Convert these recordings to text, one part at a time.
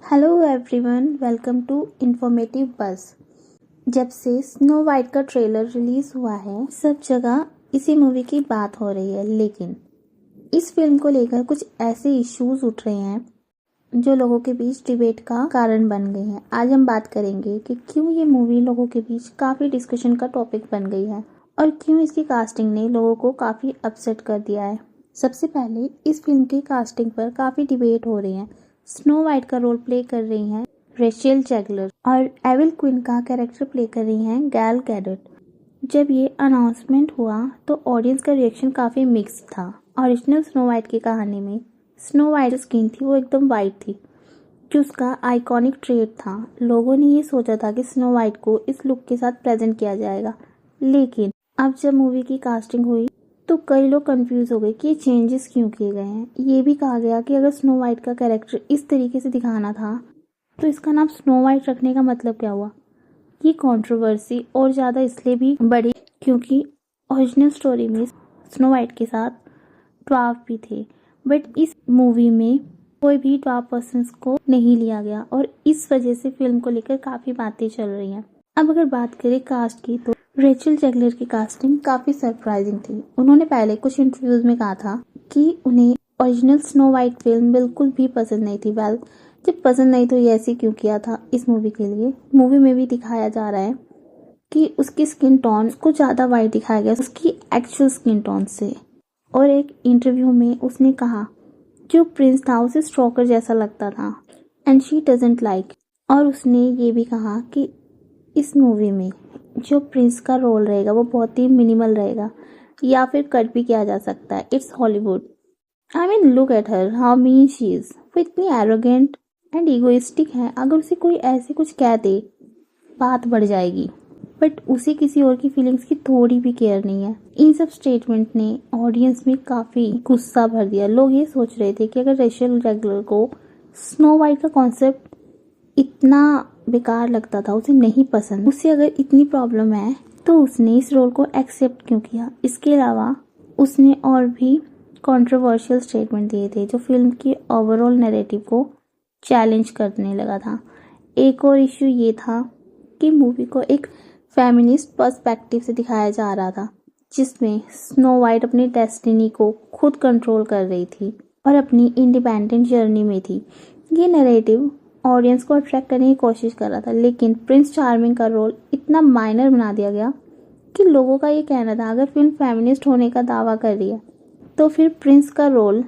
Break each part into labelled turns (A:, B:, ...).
A: Hello everyone, welcome to informative buzz. जब से Snow White का ट्रेलर रिलीज हुआ है, सब जगह इसी मूवी की बात हो रही है। लेकिन इस फिल्म को लेकर कुछ ऐसे इश्यूज उठ रहे हैं जो लोगों के बीच डिबेट का कारण बन गए हैं। आज हम बात करेंगे कि क्यों ये मूवी लोगों के बीच काफी डिस्कशन का टॉपिक बन गई है और क्यों इसकी कास्टिंग ने लोगों को काफी अपसेट कर दिया है। सबसे पहले इस फिल्म की कास्टिंग पर काफी डिबेट हो रही है। स्नो वाइट का रोल प्ले कर रही हैं रेचल जैगलर और एविल क्वीन का कैरेक्टर प्ले कर रही हैं गैल गैडोट। जब ये अनाउंसमेंट हुआ तो ऑडियंस का रिएक्शन काफी मिक्स था। ओरिजिनल स्नो वाइट की कहानी में स्नो वाइट स्किन थी, वो एकदम वाइट थी, जो उसका आइकॉनिक ट्रेट था। लोगों ने ये सोचा था कि स्नो वाइट को इस लुक के साथ प्रेजेंट किया जाएगा, लेकिन अब जब मूवी की कास्टिंग हुई तो कई लोग कंफ्यूज हो गए कि ये चेंजेस क्यों किए गए हैं। ये भी कहा गया कि अगर स्नो वाइट का कैरेक्टर इस तरीके से दिखाना था तो इसका नाम स्नो वाइट रखने का मतलब क्या हुआ। ये कंट्रोवर्सी और ज़्यादा इसलिए भी बढ़ी क्योंकि ओरिजिनल स्टोरी में स्नो वाइट के साथ ड्वार्फ भी थे, बट इस मूवी में कोई भी ड्वार्फ पर्सन्स को नहीं लिया गया और इस वजह से फिल्म को लेकर काफ़ी बातें चल रही हैं। अब अगर बात करें कास्ट की तो रेचल जैगलर की कास्टिंग काफी सरप्राइजिंग थी। उन्होंने पहले कुछ इंटरव्यूज में कहा था कि उन्हें ओरिजिनल स्नो वाइट फिल्म बिल्कुल भी पसंद नहीं थी। जब पसंद नहीं तो ये ऐसे क्यों किया था इस मूवी के लिए। मूवी में भी दिखाया जा रहा है कि उसकी स्किन टोन को ज्यादा वाइट दिखाया गया उसकी एक्चुअल स्किन टोन से। और एक इंटरव्यू में उसने कहा जो प्रिंस था उसे स्ट्रोकर जैसा लगता था एंड शी डजंट लाइक। और उसने ये भी कहा कि इस मूवी में जो प्रिंस का रोल रहेगा वो बहुत ही मिनिमल रहेगा या फिर कट भी किया जा सकता है। It's Hollywood. I mean look at her, how mean she is. वो इतनी एरोगेंट एंड इगोइस्टिक है, अगर उसे कोई ऐसे कुछ कह दे बात बढ़ जाएगी, बट उसे किसी और की फीलिंग्स की थोड़ी भी केयर नहीं है। इन सब स्टेटमेंट ने ऑडियंस में काफी गुस्सा भर दिया। लोग ये सोच रहे थे कि अगर रेचल जैगलर को स्नो वाइट का कॉन्सेप्ट इतना बेकार लगता था, उसे नहीं पसंद, उसे अगर इतनी प्रॉब्लम है तो उसने इस रोल को एक्सेप्ट क्यों किया। इसके अलावा उसने और भी कंट्रोवर्शियल स्टेटमेंट दिए थे जो फिल्म की ओवरऑल नैरेटिव को चैलेंज करने लगा था। एक और इश्यू ये था कि मूवी को एक फेमिनिस्ट पर्सपेक्टिव से दिखाया जा रहा था, जिसमें स्नो वाइट अपनी डेस्टिनी को खुद कंट्रोल कर रही थी और अपनी इंडिपेंडेंट जर्नी में थी। ये नैरेटिव ऑडियंस को अट्रैक्ट करने की कोशिश कर रहा था, लेकिन प्रिंस चार्मिंग का रोल इतना माइनर बना दिया गया कि लोगों का ये कहना था अगर फिल्म फेमिनिस्ट होने का दावा कर रही है तो फिर प्रिंस का रोल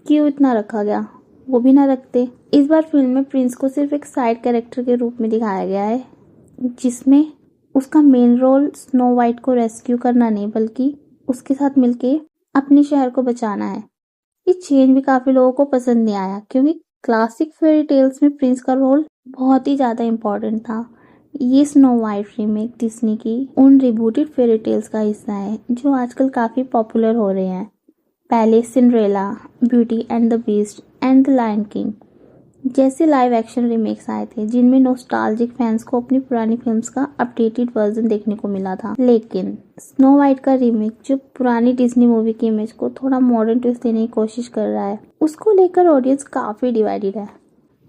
A: क्यों इतना रखा गया, वो भी ना रखते। इस बार फिल्म में प्रिंस को सिर्फ एक साइड कैरेक्टर के रूप में दिखाया गया है, जिसमें उसका मेन रोल स्नो वाइट को रेस्क्यू करना नहीं बल्कि उसके साथ मिलके अपने शहर को बचाना है। ये चेंज भी काफी लोगों को पसंद नहीं आया क्योंकि क्लासिक फेरी टेल्स में प्रिंस का रोल बहुत ही ज्यादा इम्पोर्टेंट था। ये स्नो वाइट रीमेक डिज्नी की उन रिबूटेड फेरी टेल्स का हिस्सा है जो आजकल काफी पॉपुलर हो रहे हैं। पहले Cinderella, Beauty and the Beast and the Lion King जैसे लाइव एक्शन रीमेक्स आए थे जिनमें नॉस्टैल्जिक फैंस को अपनी पुरानी फिल्म्स का अपडेटेड वर्जन देखने को मिला था। लेकिन स्नो वाइट का रीमेक जो पुरानी डिज्नी मूवी की इमेज को थोड़ा मॉडर्न ट्विस्ट देने की कोशिश कर रहा है, उसको लेकर ऑडियंस काफी डिवाइडेड है।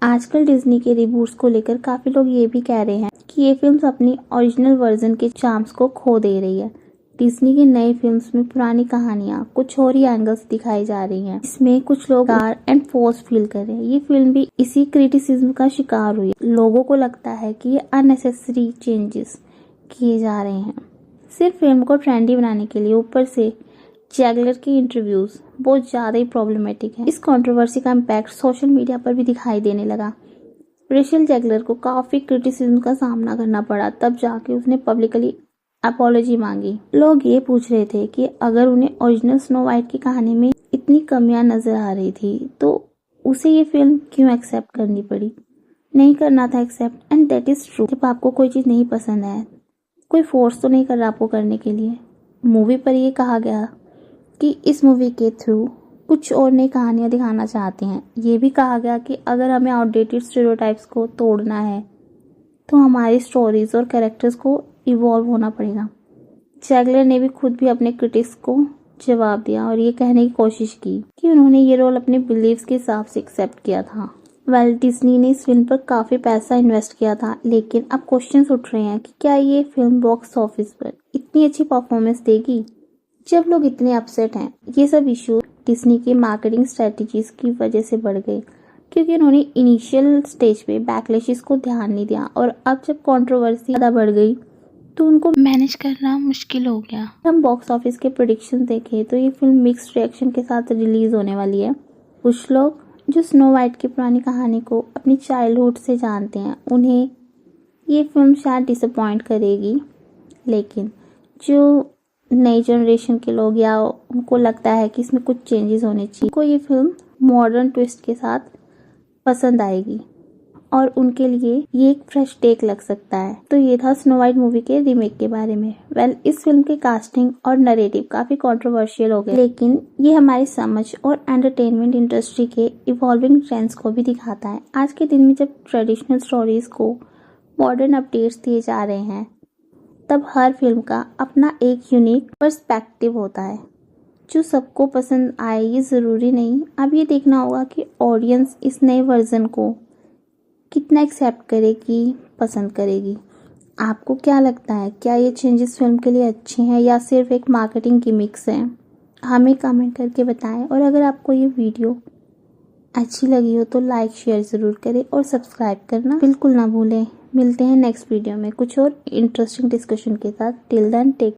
A: आजकल डिज्नी के रिबूट्स को लेकर काफी लोग ये भी कह रहे हैं कि ये फिल्म्स अपनी ओरिजिनल वर्जन के चार्म्स को खो दे रही है। डिज्नी की नई फिल्म्स में पुरानी कहानियां कुछ और ही एंगल्स दिखाई जा रही हैं। इसमें कुछ लोग डार एंड फोर्स फील कर रहे हैं। ये फिल्म भी इसी क्रिटिसिज्म का शिकार हुई। लोगों को लगता है कि ये अननेसेसरी चेंजेस किए जा रहे हैं सिर्फ फिल्म को ट्रेंडी बनाने के लिए। ऊपर से जैगलर की इंटरव्यूज बहुत ज्यादा ही प्रॉब्लमेटिक है। इस कंट्रोवर्सी का इम्पैक्ट सोशल मीडिया पर भी दिखाई देने लगा। रेचल जैगलर को काफी क्रिटिसिज्म का सामना करना पड़ा, तब जाके उसने पब्लिकली अपॉलॉजी मांगी। लोग ये पूछ रहे थे कि अगर उन्हें ओरिजिनल स्नो वाइट की कहानी में इतनी कमियां नजर आ रही थी तो उसे ये फिल्म क्यों एक्सेप्ट करनी पड़ी। नहीं करना था accept, and that is true. जब आपको कोई चीज नहीं पसंद है, कोई फोर्स तो नहीं कर रहा आपको करने के लिए। मूवी पर ये कहा गया कि इस मूवी के थ्रू कुछ और नई कहानियां दिखाना चाहते हैं। ये भी कहा गया कि अगर हमें आउटडेटेड स्टीरियोटाइप्स को तोड़ना है तो हमारी स्टोरीज और कैरेक्टर्स को इवॉल्व होना पड़ेगा। जैगलर ने भी खुद भी अपने क्रिटिक्स को जवाब दिया और ये कहने की कोशिश की कि उन्होंने ये रोल अपने बिलीव्स के हिसाब से एक्सेप्ट किया था। डिज्नी ने इस फिल्म पर काफी पैसा इन्वेस्ट किया था, लेकिन अब क्वेश्चंस उठ रहे हैं कि क्या ये फिल्म बॉक्स ऑफिस पर इतनी अच्छी परफॉर्मेंस देगी। जब लोग इतने अपसेट हैं, ये सब इश्यूज डिज्नी की मार्केटिंग स्ट्रेटजीज की वजह से बढ़ गए, क्योंकि उन्होंने इनिशियल स्टेज पे बैकलैशेस को ध्यान नहीं दिया, और अब जब कंट्रोवर्सी ज़्यादा बढ़ गई तो उनको मैनेज करना मुश्किल हो गया। हम बॉक्स ऑफिस के प्रेडिक्शन देखें तो ये फिल्म मिक्स्ड रिएक्शन के साथ रिलीज होने वाली है। कुछ लोग जो स्नो वाइट की पुरानी कहानी को अपनी चाइल्डहुड से जानते हैं, उन्हें ये फिल्म शायद डिसअपॉइंट करेगी, लेकिन जो नई जनरेशन के लोग या उनको लगता है कि इसमें कुछ चेंजेस होने चाहिए, उनको ये फिल्म मॉडर्न ट्विस्ट के साथ पसंद आएगी और उनके लिए ये एक फ्रेश टेक लग सकता है। तो ये था स्नो वाइट मूवी के रीमेक के बारे में। इस फिल्म के कास्टिंग और नरेटिव काफी कंट्रोवर्शियल हो गए, लेकिन ये हमारी समझ और एंटरटेनमेंट इंडस्ट्री के इवॉल्विंग ट्रेंड्स को भी दिखाता है। आज के दिन में जब ट्रेडिशनल स्टोरीज को मॉडर्न अपडेट्स दिए जा रहे हैं, तब हर फिल्म का अपना एक यूनिक पर्सपेक्टिव होता है जो सबको पसंद आए ये ज़रूरी नहीं। अब ये देखना होगा कि ऑडियंस इस नए वर्जन को कितना एक्सेप्ट करेगी, पसंद करेगी। आपको क्या लगता है, क्या ये चेंजेस फिल्म के लिए अच्छे हैं या सिर्फ एक मार्केटिंग गिमिक्स हैं? हमें कमेंट करके बताएं, और अगर आपको ये वीडियो अच्छी लगी हो तो लाइक शेयर ज़रूर करें और सब्सक्राइब करना बिल्कुल ना भूलें। मिलते हैं नेक्स्ट वीडियो में कुछ और इंटरेस्टिंग डिस्कशन के साथ। Till then take